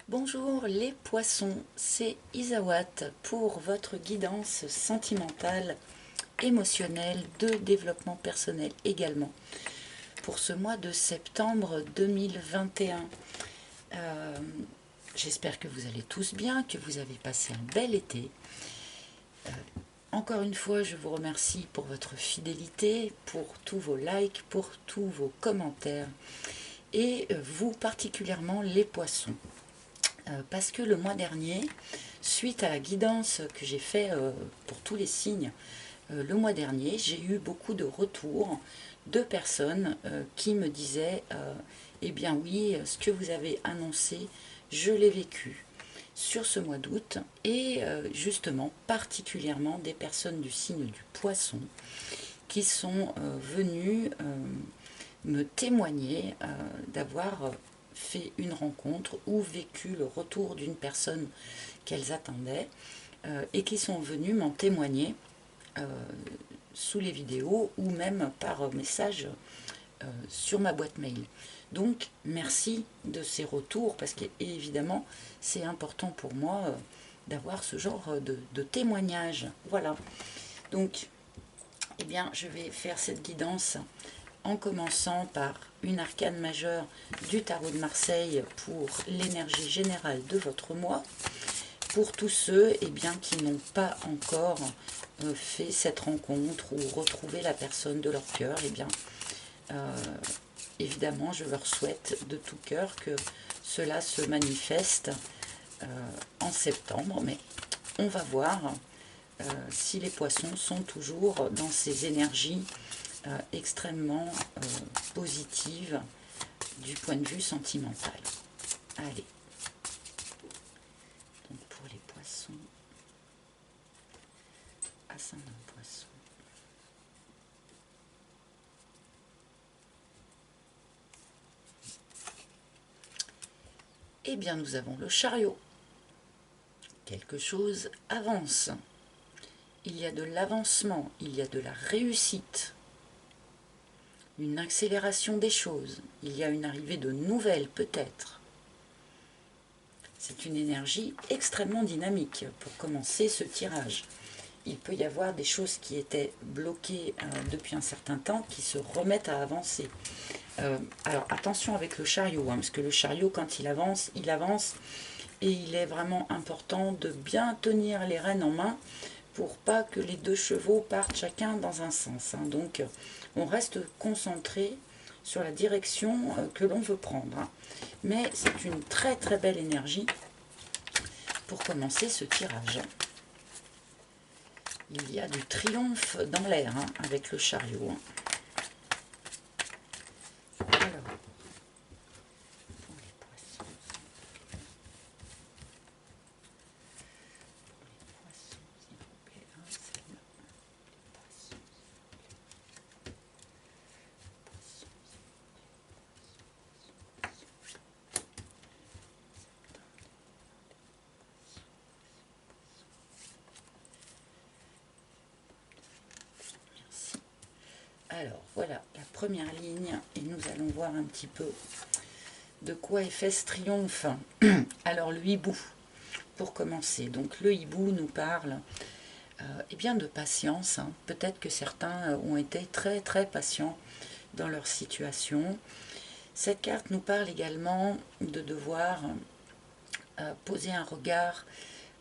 Bonjour les poissons, c'est Isawat pour votre guidance sentimentale, émotionnelle, de développement personnel également. Pour ce mois de septembre 2021, euh, j'espère que vous allez tous bien, que vous avez passé un bel été. Encore une fois, je vous remercie pour votre fidélité, pour tous vos likes, pour tous vos commentaires et vous particulièrement les poissons. Parce que le mois dernier, suite à la guidance que j'ai fait pour tous les signes, le mois dernier, j'ai eu beaucoup de retours de personnes qui me disaient eh bien oui, ce que vous avez annoncé, je l'ai vécu sur ce mois d'août, et justement particulièrement des personnes du signe du poisson qui sont venues me témoigner d'avoir fait une rencontre ou vécu le retour d'une personne qu'elles attendaient et qui sont venus m'en témoigner euh, sous les vidéos ou même par message sur ma boîte mail. Donc merci de ces retours parce qu'évidemment c'est important pour moi d'avoir ce genre de témoignage. Voilà. Donc eh bien je vais faire cette guidance en commençant par une arcane majeure du tarot de Marseille pour l'énergie générale de votre mois. Pour tous ceux bien, qui n'ont pas encore fait cette rencontre ou retrouvé la personne de leur cœur, bien, évidemment, je leur souhaite de tout cœur que cela se manifeste en septembre. Mais on va voir si les poissons sont toujours dans ces énergies extrêmement positive du point de vue sentimental. Allez, donc pour les poissons, ascendant poisson. Eh bien, nous avons le chariot. Quelque chose avance. Il y a de l'avancement, il y a de la réussite, une accélération des choses, il y a une arrivée de nouvelles peut-être. C'est une énergie extrêmement dynamique pour commencer ce tirage. Il peut y avoir des choses qui étaient bloquées depuis un certain temps qui se remettent à avancer. Alors attention avec le chariot, parce que le chariot quand il avance et il est vraiment important de bien tenir les rênes en main pour pas que les deux chevaux partent chacun dans un sens. Donc on reste concentré sur la direction que l'on veut prendre. Mais c'est une très très belle énergie pour commencer ce tirage. Il y a du triomphe dans l'air avec le chariot. Alors, pour les poissons, s'il vous plaît, celle-là. Les poissons, merci. Alors voilà la première ligne et nous allons voir un petit peu de quoi est fait ce triomphe. Alors le hibou, pour commencer. Donc le hibou nous parle eh bien de patience. Peut-être que certains ont été très très patients dans leur situation. Cette carte nous parle également de devoir poser un regard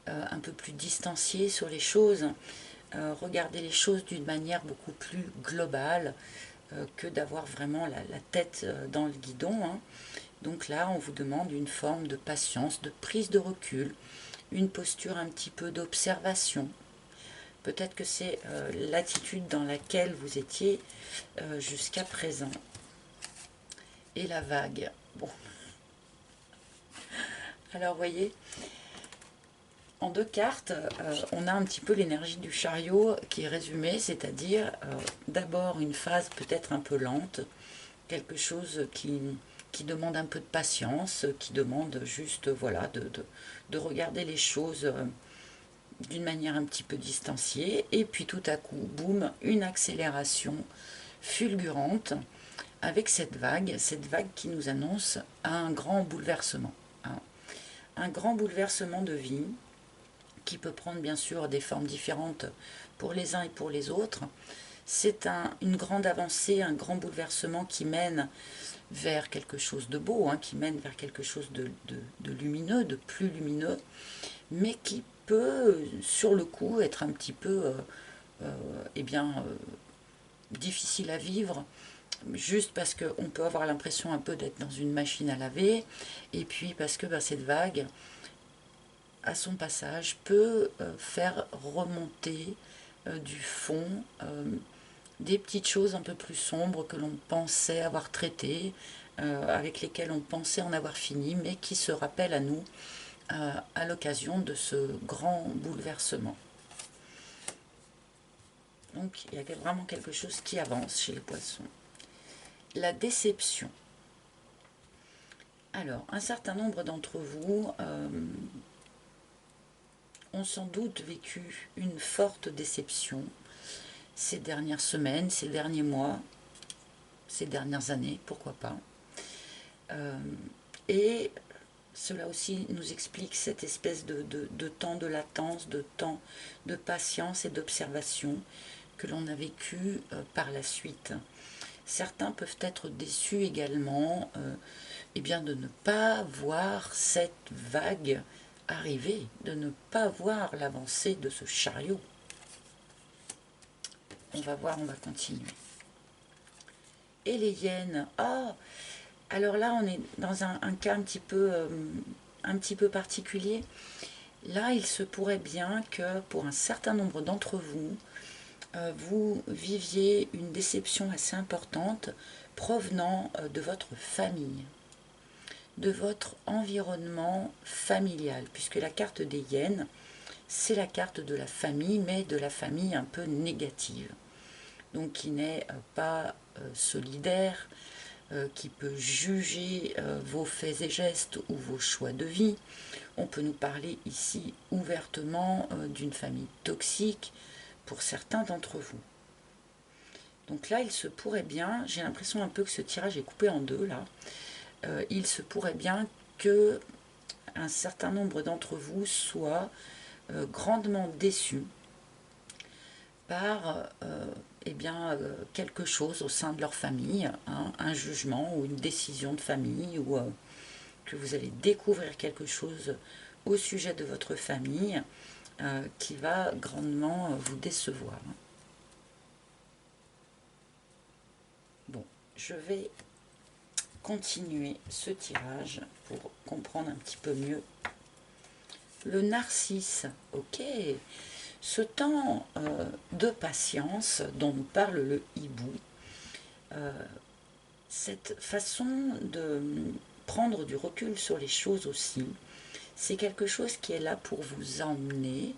un peu plus distancié sur les choses, regarder les choses d'une manière beaucoup plus globale que d'avoir vraiment la tête dans le guidon. Donc là, on vous demande une forme de patience, de prise de recul, une posture un petit peu d'observation. Peut-être que c'est l'attitude dans laquelle vous étiez jusqu'à présent. Et la vague. Bon. Alors, vous voyez, en deux cartes, on a un petit peu l'énergie du chariot qui est résumée, c'est-à-dire d'abord une phase peut-être un peu lente, quelque chose qui demande un peu de patience, qui demande juste voilà, de regarder les choses d'une manière un petit peu distanciée, et puis tout à coup, boum, une accélération fulgurante avec cette vague qui nous annonce un grand bouleversement. un grand bouleversement de vie qui peut prendre bien sûr des formes différentes pour les uns et pour les autres. C'est une grande avancée, un grand bouleversement qui mène vers quelque chose de beau, hein, qui mène vers quelque chose de lumineux, de plus lumineux, mais qui peut, sur le coup, être un petit peu difficile à vivre, juste parce qu'on peut avoir l'impression un peu d'être dans une machine à laver, et puis parce que cette vague, à son passage, peut faire remonter du fond des petites choses un peu plus sombres que l'on pensait avoir traitées, avec lesquelles on pensait en avoir fini, mais qui se rappellent à nous à l'occasion de ce grand bouleversement. Donc il y a vraiment quelque chose qui avance chez les poissons. La déception. Alors, un certain nombre d'entre vous ont sans doute vécu une forte déception ces dernières semaines, ces derniers mois, ces dernières années, pourquoi pas. Et cela aussi nous explique cette espèce de temps de latence, de temps de patience et d'observation que l'on a vécu par la suite. Certains peuvent être déçus également de ne pas voir cette vague arriver, de ne pas voir l'avancée de ce chariot. On va voir, on va continuer. Et les hyènes, alors là on est dans un cas un petit peu particulier. Là il se pourrait bien que pour un certain nombre d'entre vous, vous viviez une déception assez importante provenant de votre famille, de votre environnement familial, puisque la carte des hyènes, c'est la carte de la famille, mais de la famille un peu négative, donc qui n'est pas solidaire, qui peut juger vos faits et gestes ou vos choix de vie. On peut nous parler ici ouvertement d'une famille toxique pour certains d'entre vous. Donc là, il se pourrait bien, j'ai l'impression un peu que ce tirage est coupé en deux là, il se pourrait bien que un certain nombre d'entre vous soient grandement déçus par quelque chose au sein de leur famille, hein, un jugement ou une décision de famille, ou que vous allez découvrir quelque chose au sujet de votre famille qui va grandement vous décevoir. Bon, je vais continuer ce tirage pour comprendre un petit peu mieux. Le narcisse, ok. Ce temps de patience dont nous parle le hibou, cette façon de prendre du recul sur les choses aussi, c'est quelque chose qui est là pour vous emmener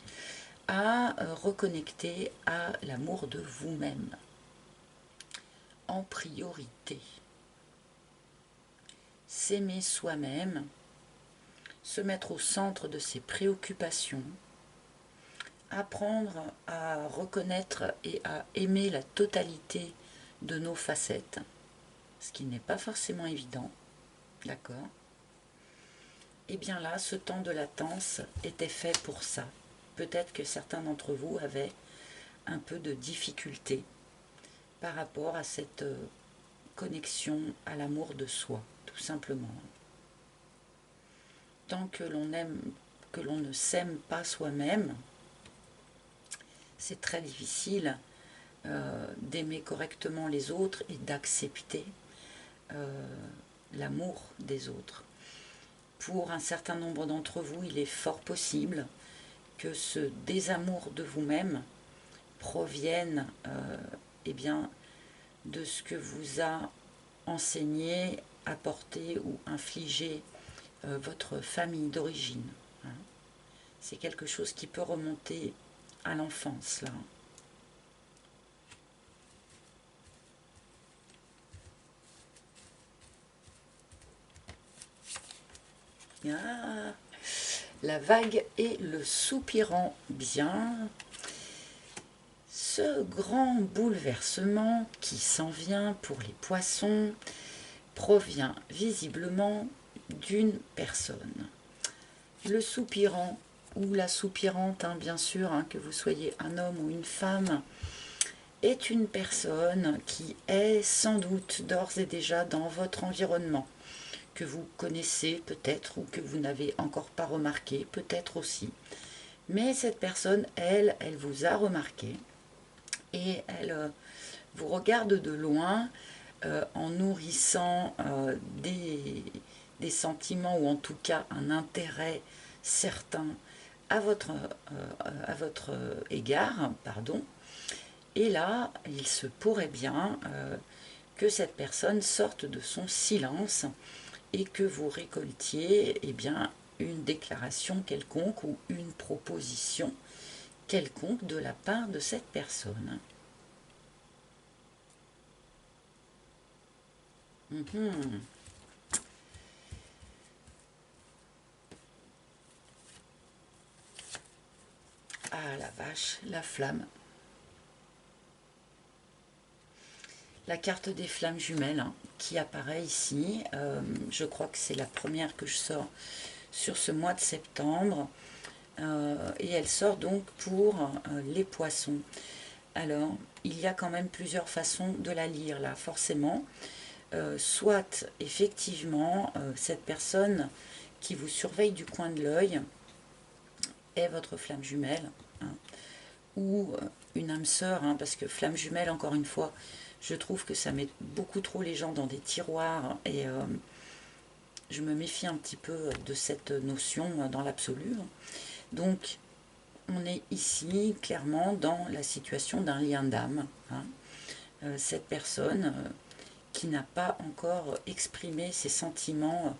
à reconnecter à l'amour de vous-même en priorité. S'aimer soi-même, se mettre au centre de ses préoccupations, apprendre à reconnaître et à aimer la totalité de nos facettes, ce qui n'est pas forcément évident, d'accord? Et bien là, ce temps de latence était fait pour ça. Peut-être que certains d'entre vous avaient un peu de difficulté par rapport à cette connexion à l'amour de soi, tout simplement. Tant que l'on ne s'aime pas soi-même, c'est très difficile d'aimer correctement les autres et d'accepter l'amour des autres. Pour un certain nombre d'entre vous, il est fort possible que ce désamour de vous-même provienne de ce que vous a enseigné, apporté ou infligé votre famille d'origine. Hein. C'est quelque chose qui peut remonter à l'enfance, là. Ah, la vague et le soupirant bien. Ce grand bouleversement qui s'en vient pour les poissons, provient visiblement d'une personne. Le soupirant ou la soupirante, hein, bien sûr, hein, que vous soyez un homme ou une femme, est une personne qui est sans doute d'ores et déjà dans votre environnement, que vous connaissez peut-être ou que vous n'avez encore pas remarqué, peut-être aussi. Mais cette personne, elle vous a remarqué et elle vous regarde de loin en nourrissant des sentiments ou en tout cas un intérêt certain à votre égard, pardon. Et là, il se pourrait bien que cette personne sorte de son silence et que vous récoltiez eh bien, une déclaration quelconque ou une proposition quelconque de la part de cette personne. Mhm. Ah la vache, la flamme. La carte des flammes jumelles hein, qui apparaît ici. Je crois que c'est la première que je sors sur ce mois de septembre. Et elle sort donc pour les poissons. Alors, il y a quand même plusieurs façons de la lire là, forcément. Soit effectivement, cette personne qui vous surveille du coin de l'œil est votre flamme jumelle, hein, ou une âme sœur, hein, parce que flamme jumelle, encore une fois, je trouve que ça met beaucoup trop les gens dans des tiroirs et je me méfie un petit peu de cette notion dans l'absolu. Donc, on est ici clairement dans la situation d'un lien d'âme. Hein. Cette personne qui n'a pas encore exprimé ses sentiments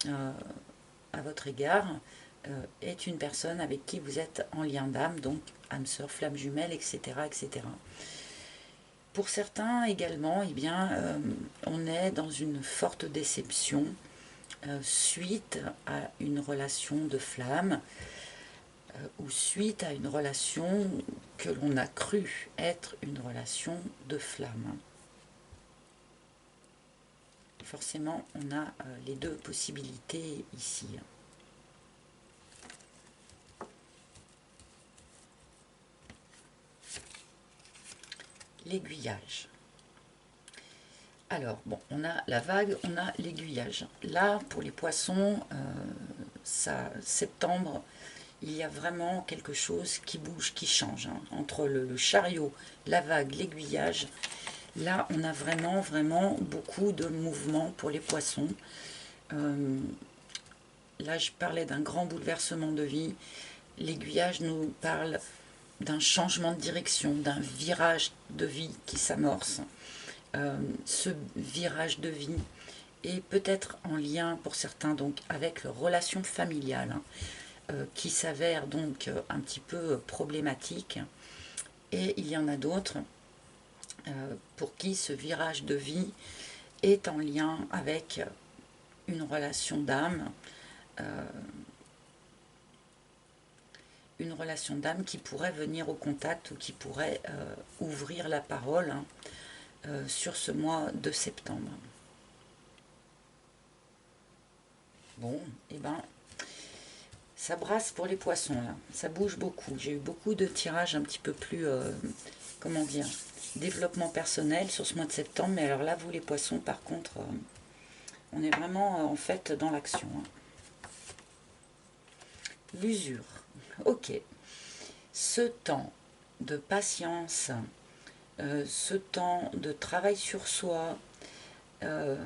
à votre égard est une personne avec qui vous êtes en lien d'âme, donc âme sœur, flamme jumelle, etc., etc. Pour certains également, eh bien, on est dans une forte déception suite à une relation de flamme ou suite à une relation que l'on a cru être une relation de flamme. Forcément, on a les deux possibilités ici. L'aiguillage. Alors, bon, on a la vague, on a l'aiguillage. Là, pour les poissons, septembre, il y a vraiment quelque chose qui bouge, qui change. Hein. Entre le chariot, la vague, l'aiguillage, là, on a vraiment, vraiment beaucoup de mouvements pour les poissons. Là, je parlais d'un grand bouleversement de vie. L'aiguillage nous parle d'un changement de direction, d'un virage de vie qui s'amorce. Ce virage de vie est peut-être en lien pour certains donc avec leur relation familiale hein, qui s'avère donc un petit peu problématique. Et il y en a d'autres pour qui ce virage de vie est en lien avec une relation d'âme, qui pourrait venir au contact ou qui pourrait ouvrir la parole hein, sur ce mois de septembre. Bon, et ben, ça brasse pour les poissons là, ça bouge beaucoup. J'ai eu beaucoup de tirages un petit peu plus, comment dire, développement personnel sur ce mois de septembre. Mais alors là, vous les poissons, par contre, on est vraiment en fait dans l'action. Hein. L'usure, ok. Ce temps de patience, ce temps de travail sur soi, de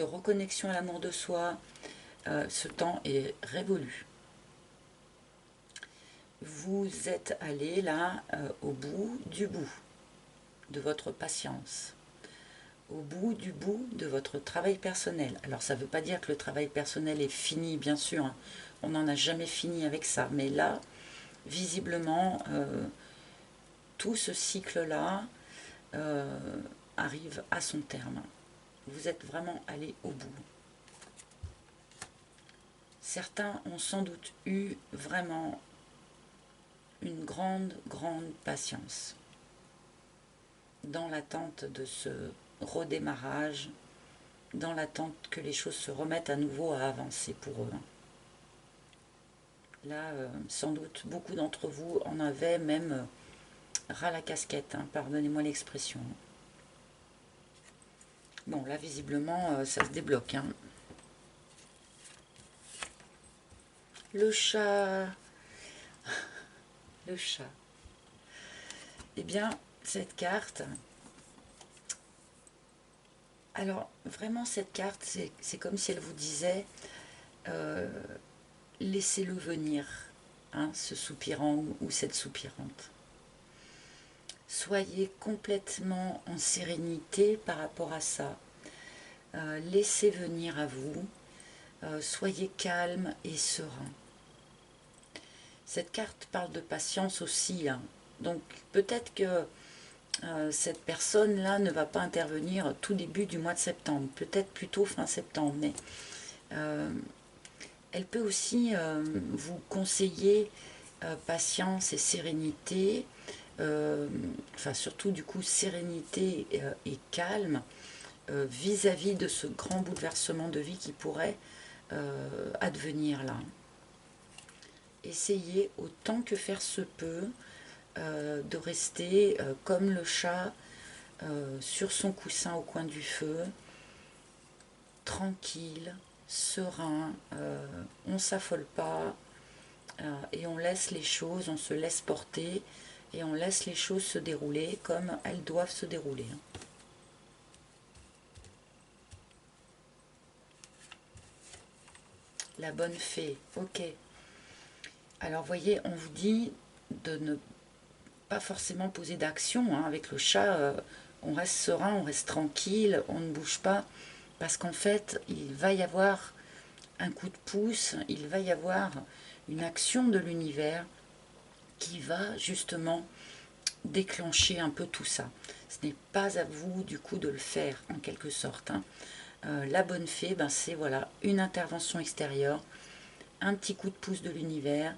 reconnexion à l'amour de soi, ce temps est révolu. Vous êtes allé là au bout de votre patience, au bout de votre travail personnel. Alors ça ne veut pas dire que le travail personnel est fini, bien sûr, hein. On n'en a jamais fini avec ça, mais là, visiblement, tout ce cycle-là arrive à son terme. Vous êtes vraiment allé au bout. Certains ont sans doute eu vraiment une grande, grande patience dans l'attente de ce redémarrage, dans l'attente que les choses se remettent à nouveau à avancer pour eux. Là, sans doute, beaucoup d'entre vous en avaient même ras la casquette, hein, pardonnez-moi l'expression. Bon, là, visiblement, ça se débloque. Hein. Le chat. Le chat. Eh bien, cette carte... Alors, vraiment, cette carte, c'est comme si elle vous disait, laissez-le venir, hein, ce soupirant ou cette soupirante. Soyez complètement en sérénité par rapport à ça. Laissez venir à vous. Soyez calme et serein. Cette carte parle de patience aussi. Hein. Donc, peut-être que cette personne-là ne va pas intervenir tout début du mois de septembre, peut-être plutôt fin septembre, mais elle peut aussi vous conseiller patience et sérénité, enfin surtout du coup sérénité et calme vis-à-vis de ce grand bouleversement de vie qui pourrait advenir là. Essayez autant que faire se peut de rester comme le chat sur son coussin au coin du feu, tranquille, serein, on ne s'affole pas et on laisse les choses, on se laisse porter et on laisse les choses se dérouler comme elles doivent se dérouler. La bonne fée, ok. Alors voyez, on vous dit de ne pas forcément poser d'action. Hein. Avec le chat, on reste serein, on reste tranquille, on ne bouge pas. Parce qu'en fait, il va y avoir un coup de pouce, il va y avoir une action de l'univers qui va justement déclencher un peu tout ça. Ce n'est pas à vous du coup de le faire en quelque sorte. Hein. La bonne fée, ben, c'est voilà, une intervention extérieure, un petit coup de pouce de l'univers,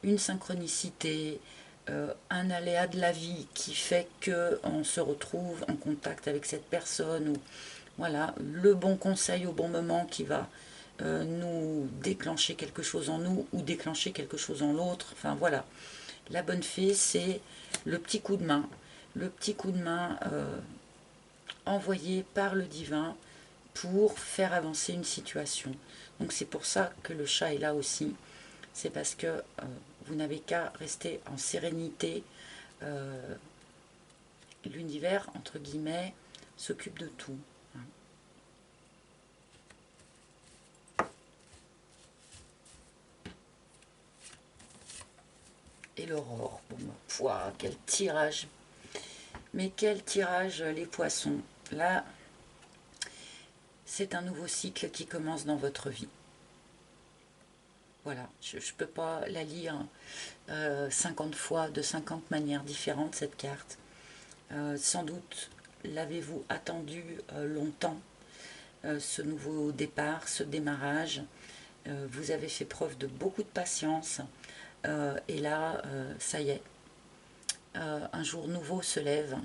une synchronicité, un aléa de la vie qui fait qu'on se retrouve en contact avec cette personne, ou voilà, le bon conseil au bon moment qui va nous déclencher quelque chose en nous ou déclencher quelque chose en l'autre. Enfin voilà, la bonne fée, c'est le petit coup de main, envoyé par le divin pour faire avancer une situation. Donc c'est pour ça que le chat est là aussi. C'est parce que vous n'avez qu'à rester en sérénité. L'univers, entre guillemets, s'occupe de tout. Hein. Et l'aurore, bon, pouah, quel tirage. Mais quel tirage, les poissons. Là, c'est un nouveau cycle qui commence dans votre vie. Voilà, je ne peux pas la lire 50 fois, de 50 manières différentes, cette carte. Sans doute l'avez-vous attendu longtemps, ce nouveau départ, ce démarrage. Vous avez fait preuve de beaucoup de patience. Et là, ça y est, un jour nouveau se lève.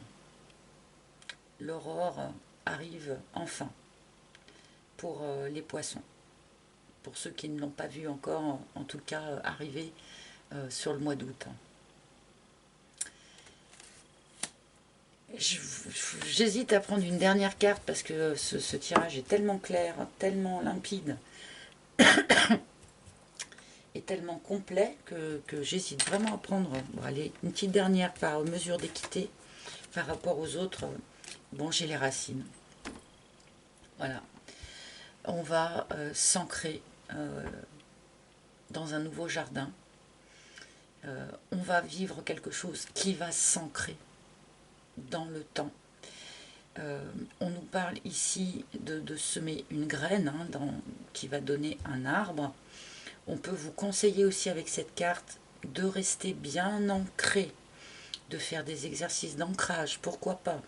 L'aurore arrive enfin pour les poissons. Pour ceux qui ne l'ont pas vu encore, en tout cas arriver sur le mois d'août. J'hésite à prendre une dernière carte parce que ce tirage est tellement clair, tellement limpide et tellement complet que j'hésite vraiment à prendre, bon, allez, une petite dernière par mesure d'équité par rapport aux autres. Bon, j'ai les racines. Voilà. On va s'ancrer dans un nouveau jardin. On va vivre quelque chose qui va s'ancrer dans le temps. On nous parle ici de semer une graine hein, qui va donner un arbre. On peut vous conseiller aussi avec cette carte de rester bien ancré, de faire des exercices d'ancrage, pourquoi pas,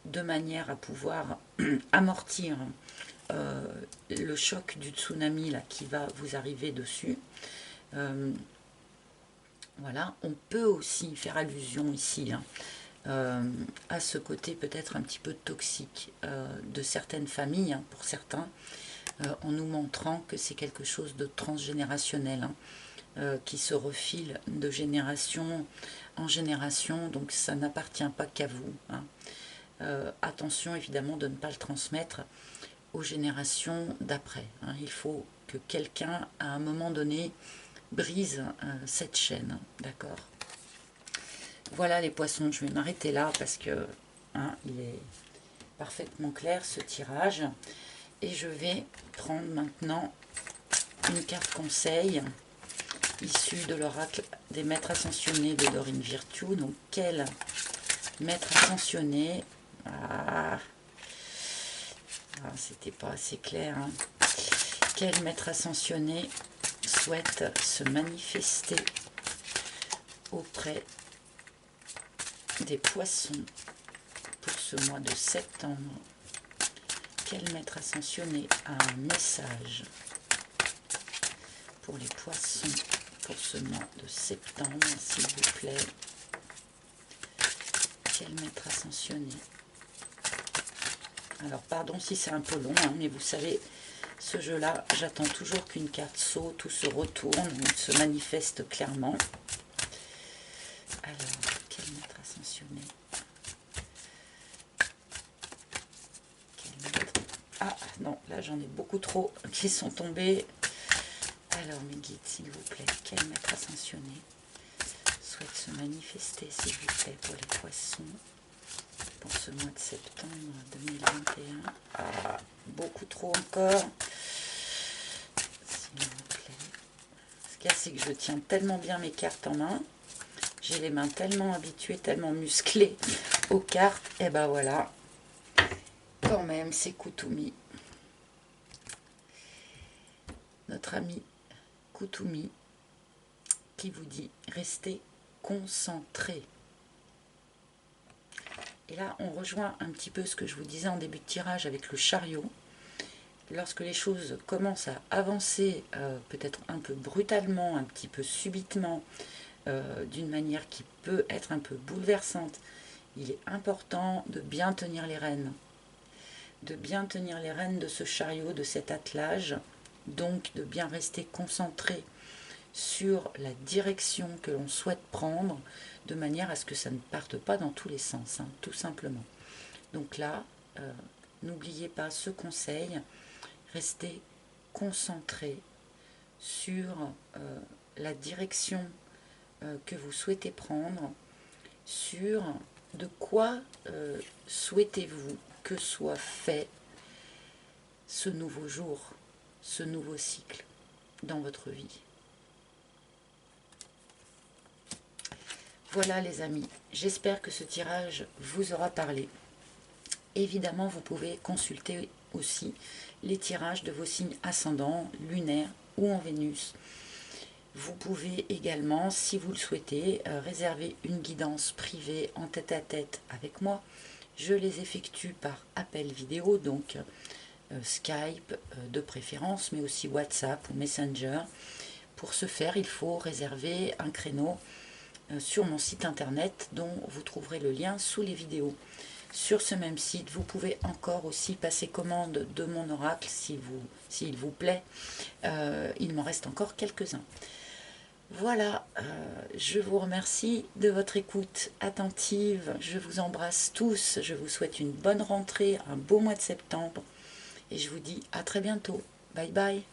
de manière à pouvoir amortir le choc du tsunami là, qui va vous arriver dessus. Voilà, on peut aussi faire allusion ici à ce côté peut-être un petit peu toxique de certaines familles, hein, pour certains, en nous montrant que c'est quelque chose de transgénérationnel. Hein. qui se refilent de génération en génération, donc ça n'appartient pas qu'à vous, hein. Attention évidemment de ne pas le transmettre aux générations d'après, hein. Il faut que quelqu'un, à un moment donné, brise cette chaîne, d'accord? Voilà les poissons, je vais m'arrêter là parce que hein, il est parfaitement clair ce tirage. Et je vais prendre maintenant une carte conseil issue de l'oracle des maîtres ascensionnés de Dorine Virtue. Donc quel maître ascensionné, c'était pas assez clair, hein. Quel maître ascensionné souhaite se manifester auprès des poissons pour ce mois de septembre? Quel maître ascensionné a un message pour les poissons pour ce mois de septembre, s'il vous plaît? Quel maître ascensionné? Alors pardon si c'est un peu long, hein, mais vous savez, ce jeu-là, j'attends toujours qu'une carte saute ou se retourne ou se manifeste clairement. Alors, quel maître ascensionné? Ah non, là j'en ai beaucoup trop qui sont tombés. Alors mes guides, s'il vous plaît, quel maître ascensionné souhaite se manifester, s'il vous plaît, pour les poissons pour ce mois de septembre 2021? Ah, beaucoup trop encore. S'il vous plaît. Ce qu'il y a, c'est que je tiens tellement bien mes cartes en main. J'ai les mains tellement habituées, tellement musclées aux cartes. Et ben voilà. Quand même, c'est Kuthumi. Notre ami Kuthumi qui vous dit restez concentré. Et là, on rejoint un petit peu ce que je vous disais en début de tirage avec le chariot. Lorsque les choses commencent à avancer, peut-être un peu brutalement, un petit peu subitement, d'une manière qui peut être un peu bouleversante, il est important de bien tenir les rênes. De bien tenir les rênes de ce chariot, de cet attelage, donc de bien rester concentré sur la direction que l'on souhaite prendre, de manière à ce que ça ne parte pas dans tous les sens, hein, tout simplement. Donc là, n'oubliez pas ce conseil, restez concentré sur la direction que vous souhaitez prendre, sur de quoi souhaitez-vous que soit fait ce nouveau jour, ce nouveau cycle dans votre vie. Voilà les amis, j'espère que ce tirage vous aura parlé. Évidemment, vous pouvez consulter aussi les tirages de vos signes ascendants, lunaires ou en Vénus. Vous pouvez également, si vous le souhaitez, réserver une guidance privée en tête-à-tête avec moi. Je les effectue par appel vidéo, donc Skype de préférence, mais aussi WhatsApp ou Messenger. Pour ce faire, il faut réserver un créneau sur mon site internet dont vous trouverez le lien sous les vidéos. Sur ce même site, vous pouvez encore aussi passer commande de mon oracle s'il vous plaît. Il m'en reste encore quelques-uns. Voilà, je vous remercie de votre écoute attentive. Je vous embrasse tous. Je vous souhaite une bonne rentrée, un beau mois de septembre. Et je vous dis à très bientôt. Bye bye.